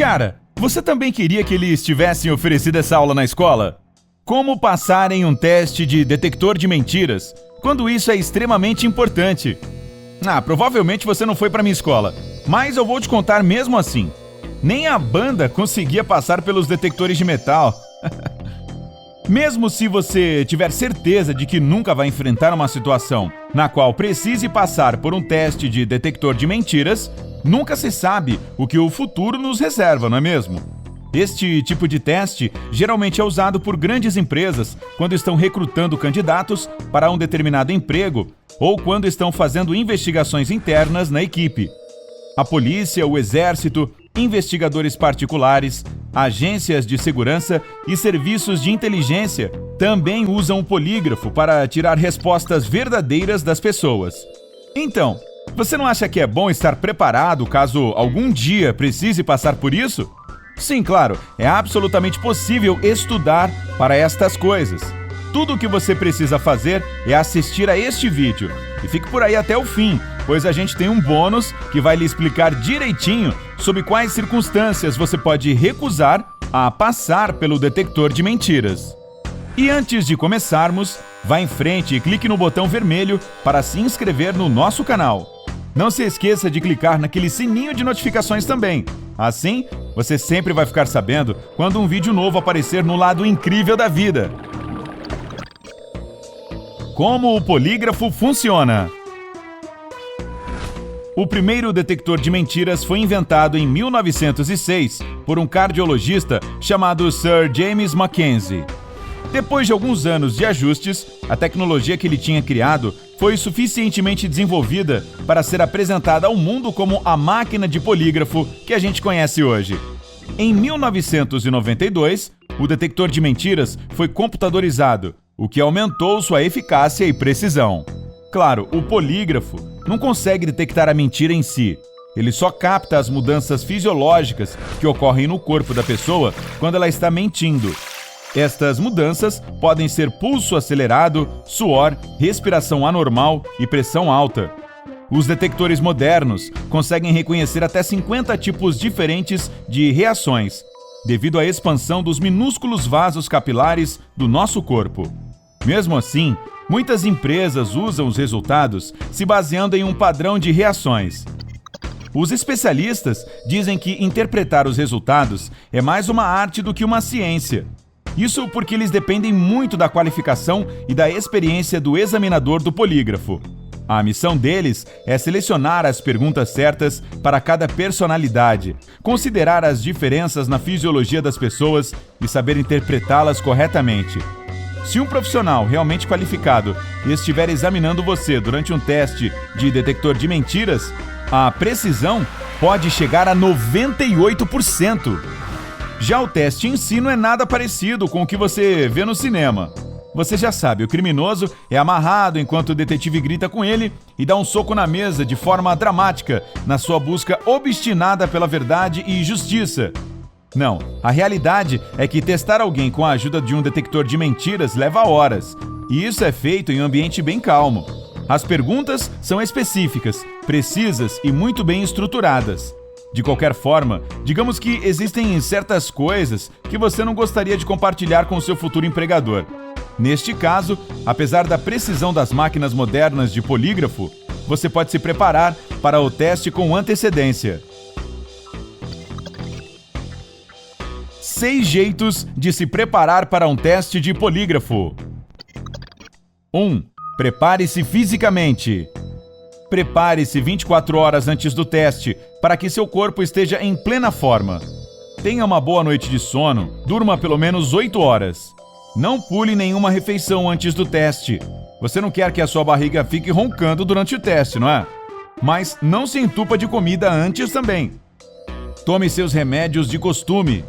Cara, você também queria que eles tivessem oferecido essa aula na escola? Como passar em um teste de detector de mentiras, quando isso é extremamente importante? Provavelmente você não foi para minha escola, mas eu vou te contar mesmo assim. Nem a banda conseguia passar pelos detectores de metal. Mesmo se você tiver certeza de que nunca vai enfrentar uma situação na qual precise passar por um teste de detector de mentiras, nunca se sabe o que o futuro nos reserva, não é mesmo? Este tipo de teste geralmente é usado por grandes empresas quando estão recrutando candidatos para um determinado emprego ou quando estão fazendo investigações internas na equipe. A polícia, o exército, investigadores particulares, agências de segurança e serviços de inteligência também usam o polígrafo para tirar respostas verdadeiras das pessoas. Então, você não acha que é bom estar preparado caso algum dia precise passar por isso? Sim, claro, é absolutamente possível estudar para estas coisas. Tudo o que você precisa fazer é assistir a este vídeo. E fique por aí até o fim, pois a gente tem um bônus que vai lhe explicar direitinho sobre quais circunstâncias você pode recusar a passar pelo detector de mentiras. E antes de começarmos, vá em frente e clique no botão vermelho para se inscrever no nosso canal. Não se esqueça de clicar naquele sininho de notificações também. Assim, você sempre vai ficar sabendo quando um vídeo novo aparecer no lado incrível da vida. Como o polígrafo funciona? O primeiro detector de mentiras foi inventado em 1906 por um cardiologista chamado Sir James Mackenzie. Depois de alguns anos de ajustes, a tecnologia que ele tinha criado foi suficientemente desenvolvida para ser apresentada ao mundo como a máquina de polígrafo que a gente conhece hoje. Em 1992, o detector de mentiras foi computadorizado, o que aumentou sua eficácia e precisão. Claro, o polígrafo não consegue detectar a mentira em si. Ele só capta as mudanças fisiológicas que ocorrem no corpo da pessoa quando ela está mentindo. Estas mudanças podem ser pulso acelerado, suor, respiração anormal e pressão alta. Os detectores modernos conseguem reconhecer até 50 tipos diferentes de reações, devido à expansão dos minúsculos vasos capilares do nosso corpo. Mesmo assim, muitas empresas usam os resultados se baseando em um padrão de reações. Os especialistas dizem que interpretar os resultados é mais uma arte do que uma ciência. Isso porque eles dependem muito da qualificação e da experiência do examinador do polígrafo. A missão deles é selecionar as perguntas certas para cada personalidade, considerar as diferenças na fisiologia das pessoas e saber interpretá-las corretamente. Se um profissional realmente qualificado estiver examinando você durante um teste de detector de mentiras, a precisão pode chegar a 98%. Já o teste em si não é nada parecido com o que você vê no cinema. Você já sabe, o criminoso é amarrado enquanto o detetive grita com ele e dá um soco na mesa de forma dramática na sua busca obstinada pela verdade e justiça. Não, a realidade é que testar alguém com a ajuda de um detector de mentiras leva horas, e isso é feito em um ambiente bem calmo. As perguntas são específicas, precisas e muito bem estruturadas. De qualquer forma, digamos que existem certas coisas que você não gostaria de compartilhar com o seu futuro empregador. Neste caso, apesar da precisão das máquinas modernas de polígrafo, você pode se preparar para o teste com antecedência. 6 jeitos de se preparar para um teste de polígrafo. 1. Prepare-se fisicamente. Prepare-se 24 horas antes do teste para que seu corpo esteja em plena forma. Tenha uma boa noite de sono, durma pelo menos 8 horas. Não pule nenhuma refeição antes do teste. Você não quer que a sua barriga fique roncando durante o teste, não é? Mas não se entupa de comida antes também. Tome seus remédios de costume.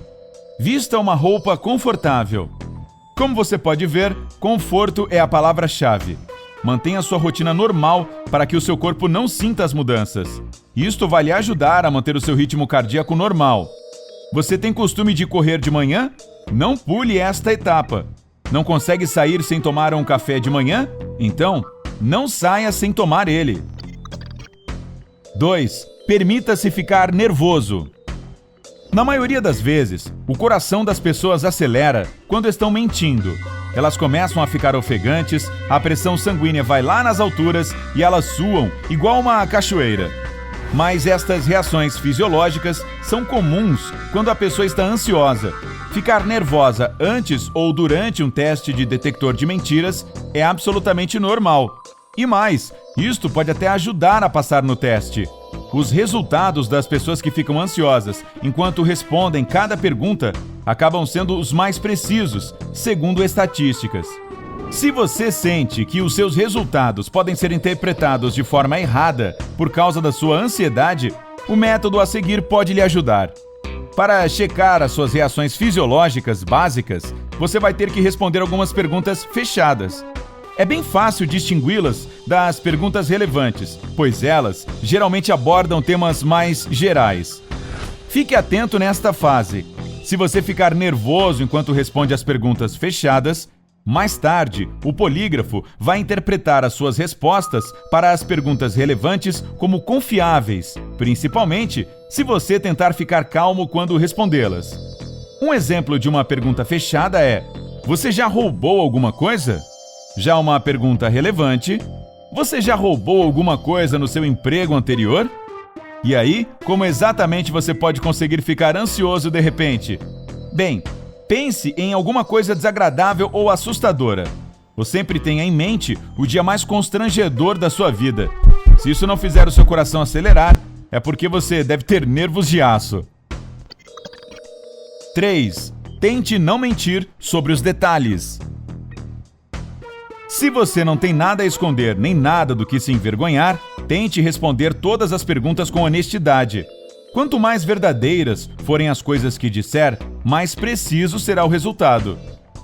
Vista uma roupa confortável. Como você pode ver, conforto é a palavra-chave. Mantenha sua rotina normal para que o seu corpo não sinta as mudanças. Isto vai lhe ajudar a manter o seu ritmo cardíaco normal. Você tem costume de correr de manhã? Não pule esta etapa. Não consegue sair sem tomar um café de manhã? Então, não saia sem tomar ele. 2. Permita-se ficar nervoso. Na maioria das vezes, o coração das pessoas acelera quando estão mentindo. Elas começam a ficar ofegantes, a pressão sanguínea vai lá nas alturas e elas suam igual uma cachoeira. Mas estas reações fisiológicas são comuns quando a pessoa está ansiosa. Ficar nervosa antes ou durante um teste de detector de mentiras é absolutamente normal. E mais, isto pode até ajudar a passar no teste. Os resultados das pessoas que ficam ansiosas enquanto respondem cada pergunta acabam sendo os mais precisos, segundo estatísticas. Se você sente que os seus resultados podem ser interpretados de forma errada por causa da sua ansiedade, o método a seguir pode lhe ajudar. Para checar as suas reações fisiológicas básicas, você vai ter que responder algumas perguntas fechadas. É bem fácil distingui-las das perguntas relevantes, pois elas geralmente abordam temas mais gerais. Fique atento nesta fase. Se você ficar nervoso enquanto responde as perguntas fechadas, mais tarde, o polígrafo vai interpretar as suas respostas para as perguntas relevantes como confiáveis, principalmente se você tentar ficar calmo quando respondê-las. Um exemplo de uma pergunta fechada é: você já roubou alguma coisa? Já uma pergunta relevante: você já roubou alguma coisa no seu emprego anterior? E aí, como exatamente você pode conseguir ficar ansioso de repente? Bem, pense em alguma coisa desagradável ou assustadora. Ou sempre tenha em mente o dia mais constrangedor da sua vida. Se isso não fizer o seu coração acelerar, é porque você deve ter nervos de aço. 3. Tente não mentir sobre os detalhes. Se você não tem nada a esconder nem nada do que se envergonhar, tente responder todas as perguntas com honestidade. Quanto mais verdadeiras forem as coisas que disser, mais preciso será o resultado.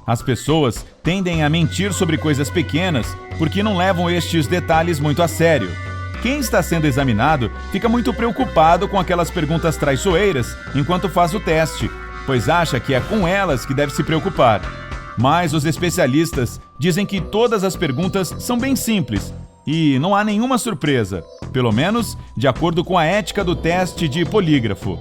As pessoas tendem a mentir sobre coisas pequenas porque não levam estes detalhes muito a sério. Quem está sendo examinado fica muito preocupado com aquelas perguntas traiçoeiras enquanto faz o teste, pois acha que é com elas que deve se preocupar. Mas os especialistas dizem que todas as perguntas são bem simples e não há nenhuma surpresa, pelo menos de acordo com a ética do teste de polígrafo.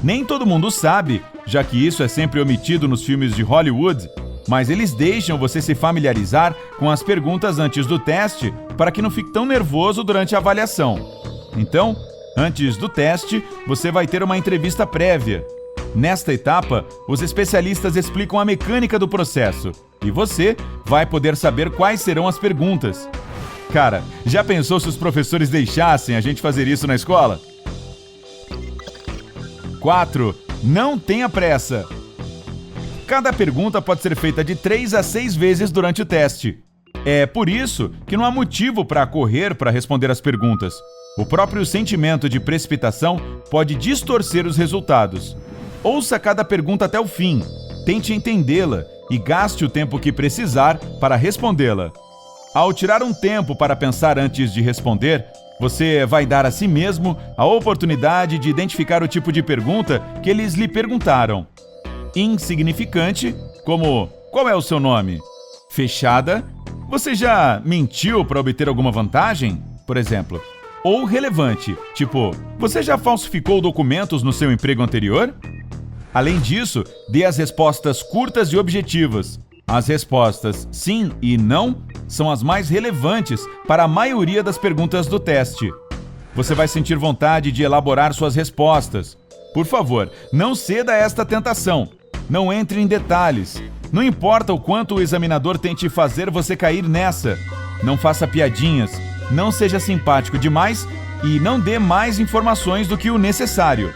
Nem todo mundo sabe, já que isso é sempre omitido nos filmes de Hollywood, mas eles deixam você se familiarizar com as perguntas antes do teste para que não fique tão nervoso durante a avaliação. Então, antes do teste, você vai ter uma entrevista prévia. Nesta etapa, os especialistas explicam a mecânica do processo e você vai poder saber quais serão as perguntas. Cara, já pensou se os professores deixassem a gente fazer isso na escola? 4. Não tenha pressa. Cada pergunta pode ser feita de 3 a 6 vezes durante o teste. É por isso que não há motivo para correr para responder as perguntas. O próprio sentimento de precipitação pode distorcer os resultados. Ouça cada pergunta até o fim, tente entendê-la e gaste o tempo que precisar para respondê-la. Ao tirar um tempo para pensar antes de responder, você vai dar a si mesmo a oportunidade de identificar o tipo de pergunta que eles lhe perguntaram. Insignificante, como qual é o seu nome? Fechada, você já mentiu para obter alguma vantagem, por exemplo? Ou relevante, tipo, você já falsificou documentos no seu emprego anterior? Além disso, dê as respostas curtas e objetivas. As respostas sim e não são as mais relevantes para a maioria das perguntas do teste. Você vai sentir vontade de elaborar suas respostas. Por favor, não ceda a esta tentação. Não entre em detalhes. Não importa o quanto o examinador tente fazer você cair nessa. Não faça piadinhas, não seja simpático demais e não dê mais informações do que o necessário.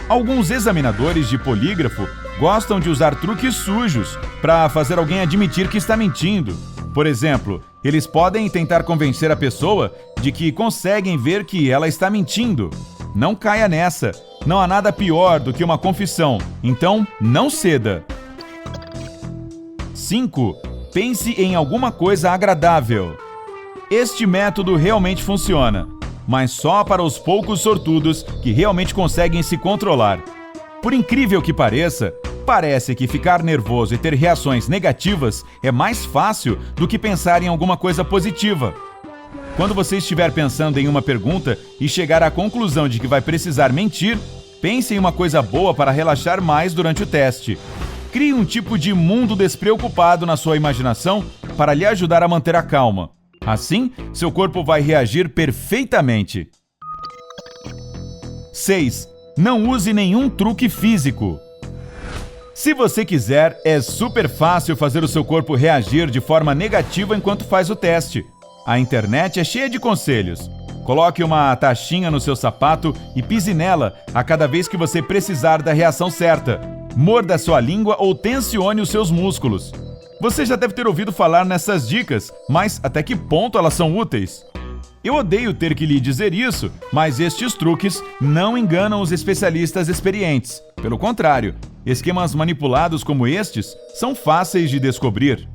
Alguns examinadores de polígrafo gostam de usar truques sujos para fazer alguém admitir que está mentindo. Por exemplo, eles podem tentar convencer a pessoa de que conseguem ver que ela está mentindo. Não caia nessa. Não há nada pior do que uma confissão. Então, não ceda. 5. Pense em alguma coisa agradável. Este método realmente funciona, mas só para os poucos sortudos que realmente conseguem se controlar. Por incrível que pareça, parece que ficar nervoso e ter reações negativas é mais fácil do que pensar em alguma coisa positiva. Quando você estiver pensando em uma pergunta e chegar à conclusão de que vai precisar mentir, Pense em uma coisa boa para relaxar mais durante o teste. Crie um tipo de mundo despreocupado na sua imaginação para lhe ajudar a manter a calma. Assim, seu corpo vai reagir perfeitamente. 6. Não use nenhum truque físico. Se você quiser, é super fácil fazer o seu corpo reagir de forma negativa enquanto faz o teste. A internet é cheia de conselhos. Coloque uma taxinha no seu sapato e pise nela a cada vez que você precisar da reação certa. Morda sua língua ou tensione os seus músculos. Você já deve ter ouvido falar nessas dicas, mas até que ponto elas são úteis? Eu odeio ter que lhe dizer isso, mas estes truques não enganam os especialistas experientes. Pelo contrário, esquemas manipulados como estes são fáceis de descobrir.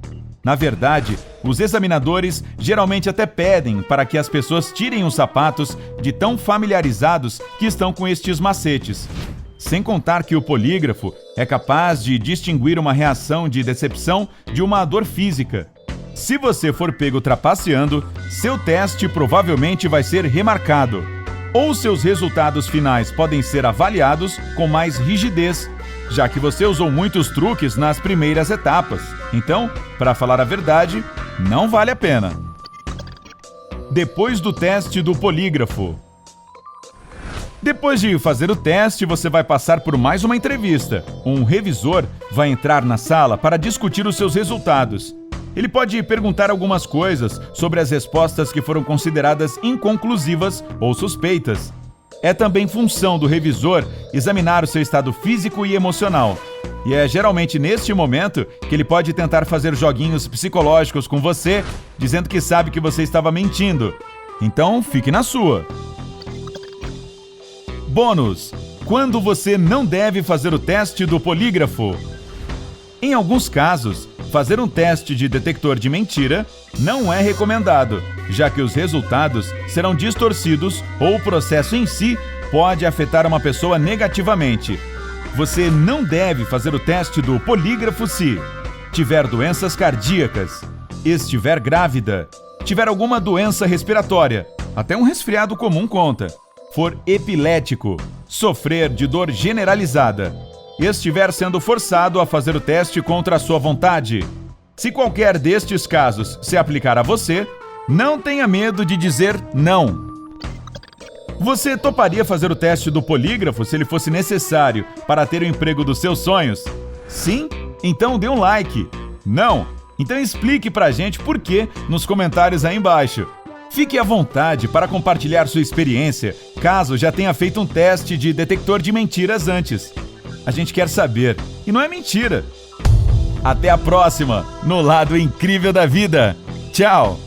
Na verdade, os examinadores geralmente até pedem para que as pessoas tirem os sapatos de tão familiarizados que estão com estes macetes. Sem contar que o polígrafo é capaz de distinguir uma reação de decepção de uma dor física. Se você for pego trapaceando, seu teste provavelmente vai ser remarcado. Ou seus resultados finais podem ser avaliados com mais rigidez, já que você usou muitos truques nas primeiras etapas. Então, para falar a verdade, não vale a pena. Depois do teste do polígrafo. Depois de fazer o teste, você vai passar por mais uma entrevista. Um revisor vai entrar na sala para discutir os seus resultados. Ele pode perguntar algumas coisas sobre as respostas que foram consideradas inconclusivas ou suspeitas. É também função do revisor examinar o seu estado físico e emocional. E é geralmente neste momento que ele pode tentar fazer joguinhos psicológicos com você, dizendo que sabe que você estava mentindo. Então, fique na sua. Bônus: quando você não deve fazer o teste do polígrafo. Em alguns casos, fazer um teste de detector de mentira não é recomendado, já que os resultados serão distorcidos ou o processo em si pode afetar uma pessoa negativamente. Você não deve fazer o teste do polígrafo se tiver doenças cardíacas, estiver grávida, tiver alguma doença respiratória, até um resfriado comum conta, for epilético, sofrer de dor generalizada, estiver sendo forçado a fazer o teste contra a sua vontade. Se qualquer destes casos se aplicar a você, não tenha medo de dizer não. Você toparia fazer o teste do polígrafo se ele fosse necessário para ter o emprego dos seus sonhos? Sim? Então dê um like. Não? Então explique pra gente por quê nos comentários aí embaixo. Fique à vontade para compartilhar sua experiência, caso já tenha feito um teste de detector de mentiras antes. A gente quer saber, e não é mentira. Até a próxima, no Lado Incrível da Vida. Tchau!